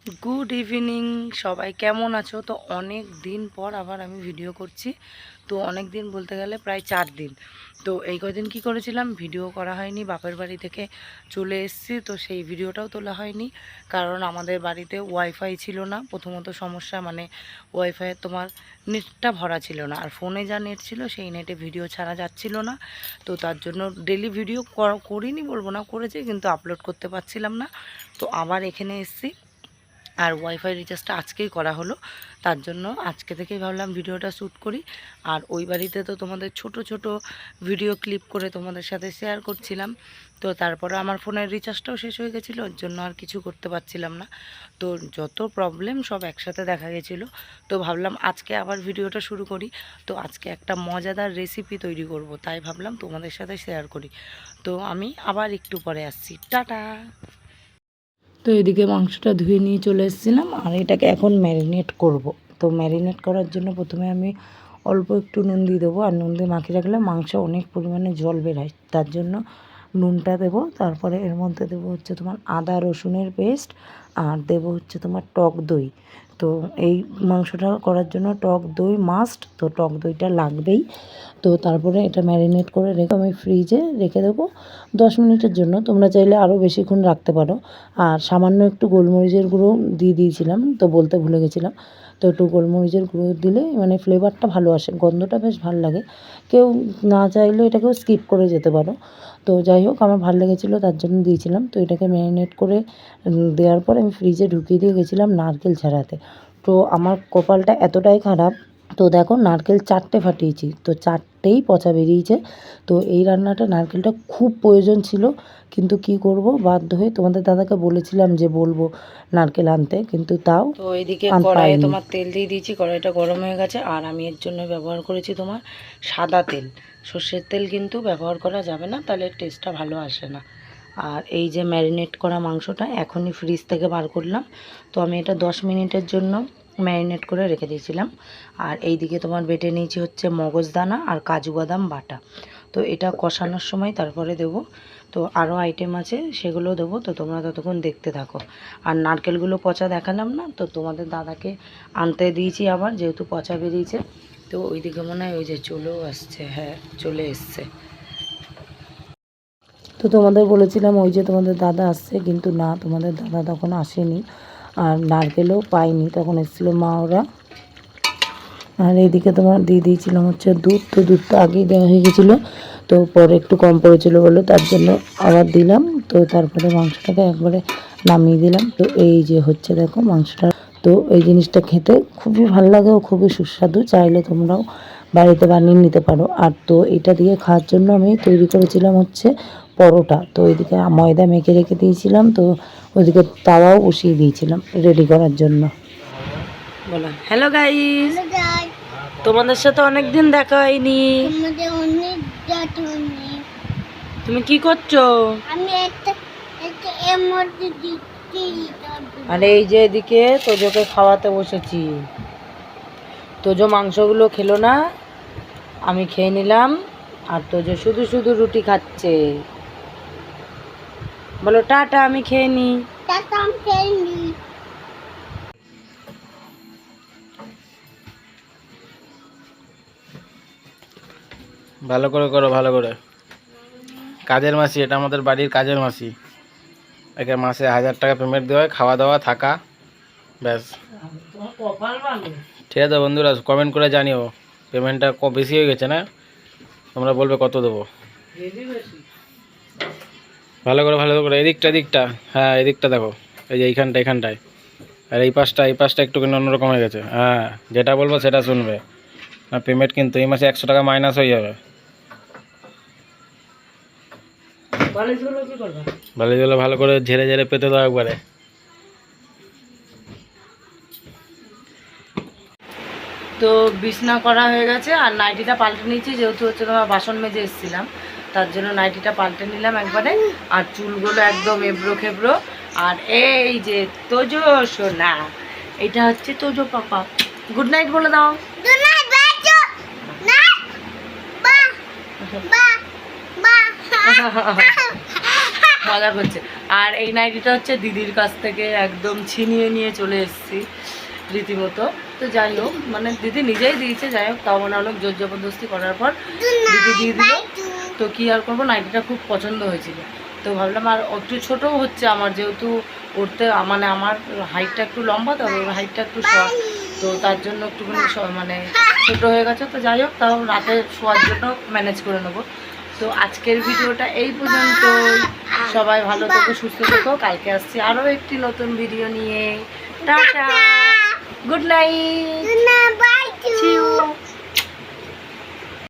Good evening সবাই, কেমন আছো? তো অনেক দিন পর আবার আমি ভিডিও করছি। তো অনেক দিন বলতে গেলে প্রায় 4 দিন। তো এই কদিন কি করেছিলাম, ভিডিও করা হয়নি, বাপের বাড়ি থেকে চলে এসেছি, তো সেই ভিডিওটাও তোলা হয়নি। কারণ আমাদের বাড়িতে ওয়াইফাই ছিল না, প্রথমত সমস্যা, মানে ওয়াইফাইয়ের তোমার নেটটা ভরা ছিল না, আর ফোনে যা নেট ছিল সেই নেটে ভিডিও ছাড়া যাচ্ছিল না। তো তার জন্য ডেলি ভিডিও করিনি বলবো না, করেছি, কিন্তু আপলোড করতে পারছিলাম না। তো আবার এখানে এসেছি, আর ওয়াইফাই রিচার্জটা আজকেই করা হলো, তার জন্য আজকে থেকেই ভাবলাম ভিডিওটা শ্যুট করি। আর ওই বাড়িতে তো তোমাদের ছোট ছোট ভিডিও ক্লিপ করে তোমাদের সাথে শেয়ার করছিলাম। তো তারপরে আমার ফোনের রিচার্জটাও শেষ হয়ে গেছিলো, ওর জন্য আর কিছু করতে পারছিলাম না। তো যত প্রবলেম সব একসাথে দেখা গেছিলো। তো ভাবলাম আজকে আবার ভিডিওটা শুরু করি। তো আজকে একটা মজাদার রেসিপি তৈরি করব, তাই ভাবলাম তোমাদের সাথে শেয়ার করি। তো আমি আবার একটু পরে আসছি, টাটা। তো এদিকে মাংসটা ধুয়ে নিয়ে চলে এসেছিলাম, আর এটাকে এখন ম্যারিনেট করব। তো ম্যারিনেট করার জন্য প্রথমে আমি অল্প একটু নুন দিয়ে দেবো, আর নুন দিয়ে মাখিয়ে রাখলে মাংস অনেক পরিমাণে জল বেরোয়, তার জন্য নুনটা দেবো। তারপরে এর মধ্যে দেবো হচ্ছে তোমার আদা রসুনের পেস্ট, আর দেবো হচ্ছে তোমার টক দই। তো এই মাংসটা করার জন্য টক দই মাস্ট, তো টক দইটা লাগবেই। তো তারপরে এটা ম্যারিনেট করে রেখে আমি ফ্রিজে রেখে দেবো 10 মিনিটের জন্য। তোমরা চাইলে আরও বেশিক্ষণ রাখতে পারো। আর সামান্য একটু গোলমরিচের গুঁড়ো দিয়ে দিয়েছিলাম, তো বলতে ভুলে গেছিলাম। তো একটু গোলমরিচের গুঁড়ো দিলে মানে ফ্লেভারটা ভালো আসে, গন্ধটা বেশ ভালো লাগে। কেউ না চাইলে এটাকেও স্কিপ করে যেতে পারো। তো যাই হোক, আমার ভালো লেগেছিলো তার জন্য দিয়েছিলাম। তো এটাকে ম্যারিনেট করে দেওয়ার পর আমি ফ্রিজে ঢুকিয়ে দিয়ে গেছিলাম নারকেল ছাড়াতে। তো আমার কপালটা এতটাই খারাপ, তো দেখো নারকেল 4টে ফাটিয়েছি, তো 4টেই পচা বেরিয়েছে। তো এই রান্নাটা নারকেলটা খুব প্রয়োজন ছিল, কিন্তু কি করব, বাধ্য হয়ে তোমাদের দাদাকে বলেছিলাম যে বলবো নারকেল আনতে, কিন্তু তাও তো এইদিকে কড়াইয়ে তোমার তেল দিয়ে দিয়েছি, কড়াইটা গরম হয়ে গেছে। আর আমি এর জন্য ব্যবহার করেছি তোমার সাদা তেল, সর্ষের তেল কিন্তু ব্যবহার করা যাবে না, তাহলে টেস্টটা ভালো আসে না। আর এই যে ম্যারিনেট করা মাংসটা এখনই ফ্রিজ থেকে বার করলাম। তো আমি এটা 10 মিনিটের জন্য ম্যারিনেট করে রেখে দিয়েছিলাম। আর এই দিকে তোমার বেটে নিয়েছি হচ্ছে মগজদানা আর কাজু বাদাম বাটা। তো এটা কষানোর সময় তারপরে দেবো। তো আরও আইটেম আছে, সেগুলো দেবো, তো তোমরা ততক্ষণ দেখতে থাকো। আর নারকেলগুলো পচা দেখালাম না, তো তোমাদের দাদাকে আনতে দিয়েছি আবার, যেহেতু পচা বেরিয়েছে। তো ওইদিকে মনে হয় ওই যে চলেও আসছে, হ্যাঁ চলে এসছে। তো তোমাদের বলেছিলাম ওই যে তোমাদের দাদা আসছে, কিন্তু না, তোমাদের দাদা তখন আসেনি, আর নারকেলও পাইনি, তখন এসেছিলো মা ওরা। আর এইদিকে তোমার দিয়ে দিয়েছিলাম হচ্ছে দুধ, তো দুধটা আগেই দেওয়া হয়ে গেছিলো, তো পরে একটু কম পড়েছিল বলে তার জন্য আবার দিলাম। তো তারপরে মাংসটাকে একবারে নামিয়ে দিলাম। তো এই যে হচ্ছে দেখো মাংসটা, তো এই জিনিসটা খেতে খুবই ভালো লাগে ও খুবই সুস্বাদু, চাইলে তোমরাও বাড়িতে বানিয়ে নিতে পারো। আর তো এটা দিয়ে খাওয়ার জন্য আমি তৈরি করেছিলাম হচ্ছে পরোটা। তো ওইদিকে ময়দা মেখে রেখে দিয়েছিলাম, তো ওইদিকে তাওয়াও বসিয়ে দিয়েছিলাম রেডি করার জন্য। বলো হ্যালো গাইস, তোমাদের সাথে অনেকদিন দেখা হয়নি। তুমি কি করছো? আরে এই যে এদিকে তোজোকে খাওয়াতে বসেছি। তোজো মাংসগুলো খেলো না, আমি খেয়ে নিলাম, আর তোজো শুধু শুধু রুটি খাচ্ছে। বলো টাটা, আমি খেয়ে নি। ভালো করে করো, ভালো করে। কাজের মাসি, এটা আমাদের বাড়ির কাজের মাসি। একে মাসে 1000 টাকা পেমেন্ট দেওয়া হয়, খাওয়া দাওয়া থাকা, ব্যাস। ঠিক আছে বন্ধুরা, কমেন্ট করে জানিও পেমেন্টটা বেশি হয়ে গেছে না, তোমরা বলবে কত দেবো। ভালো করে ভালো করে, এদিকটা এদিকটা, হ্যাঁ এদিকটা দেখো, এই যে এইখানটায়, আর এই পাশটা একটু কিন্তু অন্যরকম হয়ে গেছে। হ্যাঁ, যেটা বলবো সেটা শুনবে না। পেমেন্ট কিন্তু এই মাসে 100 টাকা মাইনাস হয়ে যাবে। বালিশগুলো ভালো করে ঝেড়ে ঝেড়ে পেতে দাও একবারে। তো বিছনা করা হয়ে গেছে, আর নাইটিটা পাল্টে নিয়েছি, যেহেতু হচ্ছে তোমার বাসন মেজে এসেছিলাম, তার জন্য নাইটিটা পাল্টে নিলাম একবারে। আর চুলগুলো একদম এবড়ো খেবড়ো। আর এই যে তোজো সোনা, এটা হচ্ছে তোজো পাপা। গুড নাইট বলে দাও। মজা করছে। আর এই নাইটিটা হচ্ছে দিদির কাছ থেকে একদম ছিনিয়ে নিয়ে চলে এসেছি রীতিমতো। তো যাই হোক, মানে দিদি নিজেই দিয়েছে, যাই হোক তাও মানে অনেক জোর জবরদস্তি করার পর দিদি দিয়ে দিল। তো কী আর করবো, নাইটিটা খুব পছন্দ হয়েছিল। তো ভাবলাম, আর একটু ছোটো হচ্ছে আমার, যেহেতু পড়তে মানে আমার হাইটটা একটু লম্বা, তো ওর হাইটটা একটু শর্ট, তো তার জন্য একটুখানি মানে ছোটো হয়ে গেছে। তো যাই হোক, তাও রাতে শোয়ার জন্য ম্যানেজ করে নেবো। তো আজকের ভিডিওটা এই পর্যন্ত। সবাই ভালো থেকো, সুস্থ থেকো। কালকে আসছি আরও একটি নতুন ভিডিও নিয়ে। Tata, good night,